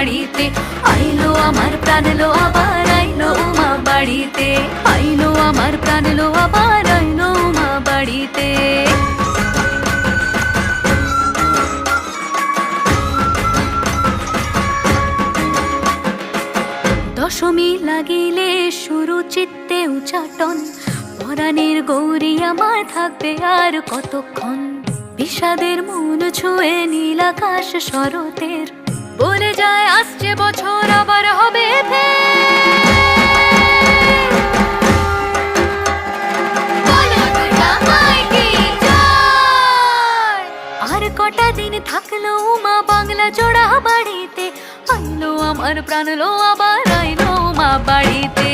বাড়িতে, আইলো আমার প্রাণ লো আবার আইলো উমা বাড়িতে, আইলো আমার প্রাণ লো আবার আইলো উমা বাড়িতে। দশমী লাগিলে শুরু চিত্তে উচাটন, পরাণের গৌরী আমার থাকবে আর কতক্ষণ। বিষাদের মন ছুঁয়ে নীল আকাশ শরতের, বলে যায় আসছে বছর আবার হবে আর কটা দিন থাকলো উমা বাংলা জোড়া বাড়িতে, আইলো আমার প্রাণ লো আবার আইলো উমা বাড়িতে।